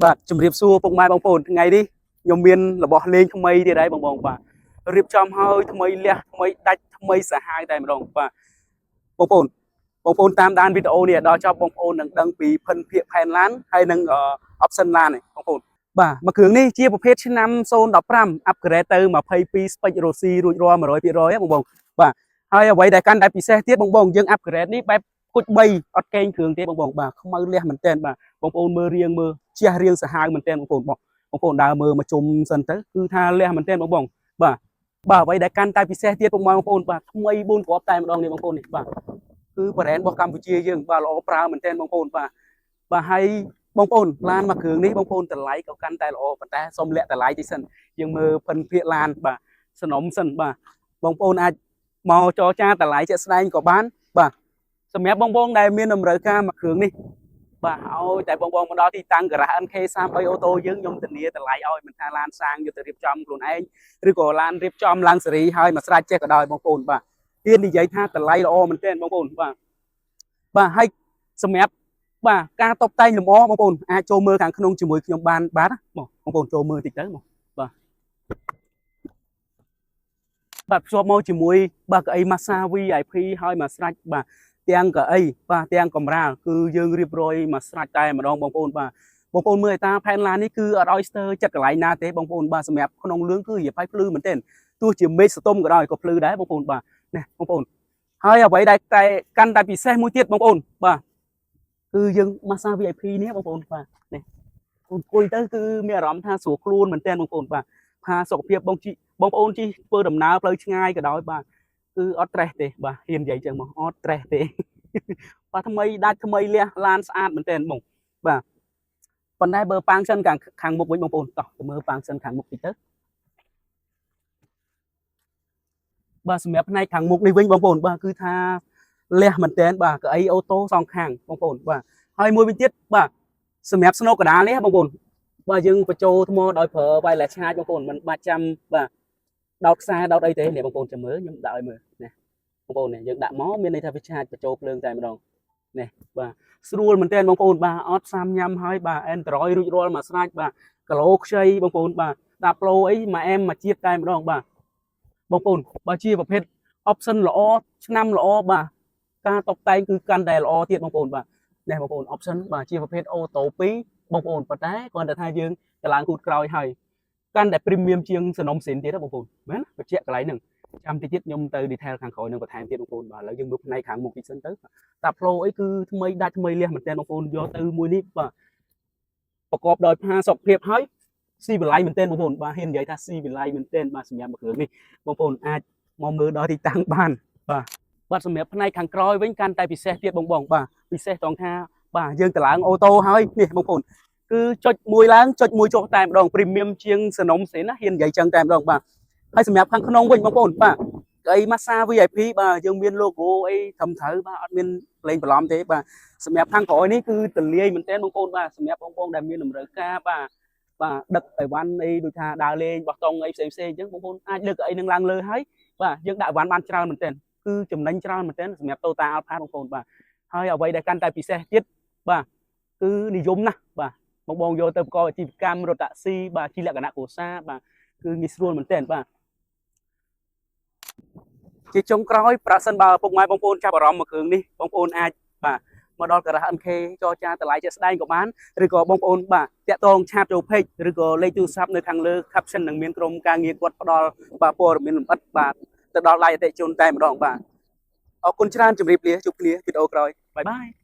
បាទជំរាបសួរពុកម៉ែបងប្អូនថ្ងៃនេះខ្ញុំមានរបស់លេងថ្មីទៀតហើយបងបាទរៀបចំហើយថ្មីលះថ្មីដាច់ថ្មីសាហាវតែម្ដងបាទបងប្អូនតាមដានវីដេអូនេះដល់ចប់បងប្អូននឹងដឹងពីភិនភាគផែនឡានហើយនឹងoption ឡានបងប្អូនបាទមួយគ្រឿងនេះជាប្រភេទឆ្នាំ015 upgrade ទៅ22 spec Rossi រួចរាល់ 100% បងបាទហើយអ្វីដែលកាន់តែពិសេសទៀតបងយើង upgrade នេះបែបគុជ3អត់កេងគ្រឿងទេបងបាទខ្មៅលះមែនតើបាទបងប្អូនមើលរៀងមើលជះរៀងសាហាវមែនតើបងប្អូនដើរមើលមកជុំសិនទៅគឺថាលះមែនតើបងបាទអ្វីដែលកាន់តែពិសេសទៀតបងប្អូនបាទថ្មី4គ្រាប់តែម្ដងនេះបងប្អូននេះបាទគឺបរ៉ែនរបស់កម្ពុជាយើងបាទល្អប្រើមែនតើបងប្អូនបាទហើយបងប្អូនឡានមកគ្រឿងនេះបងប្អូនតម្លៃក៏កាន់តែល្អប៉ុន្តែសូមលាក់តម្លៃតិចសិនយើងមើលភិនភាគឡានបាទសំណុំសិនបាទបងប្អូនអាចមកចរចាតម្លៃជាក់ស្ដែងក៏បានបាទសម្រាប់បងដែលមានតម្រូវការមកគ្រឿងនេះបាទឲ្យតែបងមកដល់ទីតាំងការ៉ា NK33 អូតូយើងខ្ញុំធានាតម្លៃឲ្យមិនថាឡានសាងយកទៅរៀបចំខ្លួនឯងឬក៏ឡានរៀបចំឡើងសេរីហើយមកស្រាច់ចេះក៏ដោយបងប្អូនបាទហ៊ាននិយាយថាតម្លៃល្អមែនទែនបងប្អូនបាទហើយសម្រាប់បាទការតុបតែងលម្អបងប្អូនអាចចូលមើលខាងក្នុងជាមួយខ្ញុំបានបាទបងប្អូនចូលមើលតិចទៅបាទភ្ជាប់មកជាមួយបាទកៅអី Massage VIP ហើយមកស្រាច់បាទទាំងកៅអីបាទទាំងកម្រាលគឺយើងរៀបរយមកស្រាច់តែម្ដងបងប្អូនបាទបងប្អូនមើលតាផែនឡាននេះគឺអត់ឲ្យស្ទើរចិត្តកន្លែងណាទេបងប្អូនបាទសម្រាប់ក្នុងលឿងគឺរៀបឲ្យភ្លឺមែនទែនទោះជាមេឃស្ទុំក៏ដោយក៏ភ្លឺដែរបងប្អូនបាទនេះបងប្អូនហើយអ្វីដែលតែកាន់តែពិសេសមួយទៀតបងប្អូនបាទគឺយើង Massage VIP នេះបងប្អូនបាទនេះអង្គុយទៅគឺមានអារម្មណ៍ថាស្រួលខ្លួនមែនទែនបងប្អូនបាទផាសុខភាពបងប្អូនជិះធ្វើដំណើរផ្លូវឆ្ងាយក៏ដោយបាទគឺអត់ត្រេះទេបាទហ៊ាននិយាយចឹងមកអត់ត្រេះទេបាទថ្មីដាច់ថ្មីលះឡានស្អាតមែនទែនបងបាទប៉ុន្តែបើប៉ាងសិនខាងមុខវិញបងប្អូនតោះទៅមើលប៉ាងសិនខាងមុខតិចទៅបាទសម្រាប់ផ្នែកខាងមុខនេះវិញបងប្អូនបាទគឺថាលះមែនទែនបាទកៅអីអូតូសងខាងបងប្អូនបាទហើយមួយវិញទៀតបាទសម្រាប់ស្នូកកដាលនេះបងប្អូនបាទយើងបញ្ចូលថ្មដោយប្រើ wireless charge បងប្អូនមិនបាច់ចាំបាទដោតខ្សែដោតអីទេនេះបងប្អូនចាំមើលខ្ញុំដាក់ឲ្យមើលនេះបងប្អូននេះយើងដាក់មកមានន័យថាវាឆាចបញ្ចូលភ្លើងតែម្ដងនេះបាទស្រួលមែនទែនបងប្អូនបាទអត់សាំញ៉ាំហើយបាទ Android រួចរាល់មកស្រាច់បាទគីឡូខ្ចីបងប្អូនបាទដាក់ប្រូអីមួយអែមមួយជាតិតែម្ដងបាទបងប្អូនបើជាប្រភេទ option ល្អឆ្នាំល្អបាទការតុបតែងគឺកាន់តែល្អទៀតបងប្អូនបាទនេះបងប្អូន option បាទជាប្រភេទអូតូ2បងប្អូនប៉ុន្តែគ្រាន់តែថាយើងកឡើងគូតក្រោយហើយកាន់តែ premium ជាងសនំសិនទៀតបងប្អូនមែនបញ្ជាក់កន្លែងហ្នឹងចាំតិចទៀតខ្ញុំទៅ detail ខាងក្រោយនឹងបន្ថែមទៀតបងប្អូនបាទឥឡូវយើងមើលផ្នែកខាងមុខតិចសិនទៅតាផ្លូអីគឺថ្មីដាច់ថ្មីលះមែនតើបងប្អូនយកទៅមួយនេះបាទប្រកបដោយផាសុខភាពហើយស៊ីវិល័យមែនតើបងប្អូនបាទហ៊ាននិយាយថាស៊ីវិល័យមែនតើបាទសម្រាប់មួយគ្រឿងនេះបងប្អូនអាចមកមើលដល់ទីតាំងបានបាទសម្រាប់ផ្នែកខាងក្រោយវិញកាន់តែពិសេសទៀតបងបាទពិសេសត្រង់ថាបាទយើងតឡើងអូតូហើយនេះបងប្អូនគឺចុចមួយឡើងចុចមួយចុះតែម្ដង premium ជាងសនំសិនណាហ៊ាននិយាយចឹងតែម្ដងបាទហើយសម្រាប់ខាងក្នុងវិញបងប្អូនបាទកៅអី Massage VIP បាទយើងមាន logo អីត្រឹមត្រូវបាទអត់មានលេងបន្លំទេបាទសម្រាប់ខាងក្រោយនេះគឺទលាយមែនទែនបងប្អូនបាទសម្រាប់បងប្អូនដែលមានតម្រូវការបាទដឹកអីវ៉ាន់អីដូចថាដើរលេងបោះតង់អីផ្សេងអញ្ចឹងបងប្អូនអាចលើកកៅអីនឹងឡើងលើហើយបាទយើងដាក់អីវ៉ាន់បានច្រើនមែនទែនគឺចំណេញច្រើនមែនទែនសម្រាប់ Toyota Alphard បងប្អូនបាទហើយអ្វីដែលកាន់តែពិសេសទៀតបាទគឺនិយមណាស់បាទបងយកទៅប្រកបអាជីវកម្មរថតាក់ស៊ីបាទជាលក្ខណៈគ្រួសារបាទគឺងាយស្រួលមែនទែនបាទជាចុងក្រោយប្រសិនបើពុកម៉ែបងប្អូនចាប់អារម្មណ៍មកគ្រឿងនេះបងប្អូនអាចបាទមកដល់ការ៉ា NK ចរចាតម្លៃជាក់ស្ដែងក៏បានឬក៏បងប្អូនបាទតាក់ទងឆាតចូល page ឬក៏លេខទូរស័ព្ទនៅខាងលើ caption នឹងមានក្រុមការងារគាត់ផ្ដល់បាទព័ត៌មានលម្អិតបាទទៅដល់ដៃអតិថិជនតែម្ដងបាទអរគុណច្រើនជម្រាបលាជួបគ្នាវីដេអូក្រោយបាយបាយ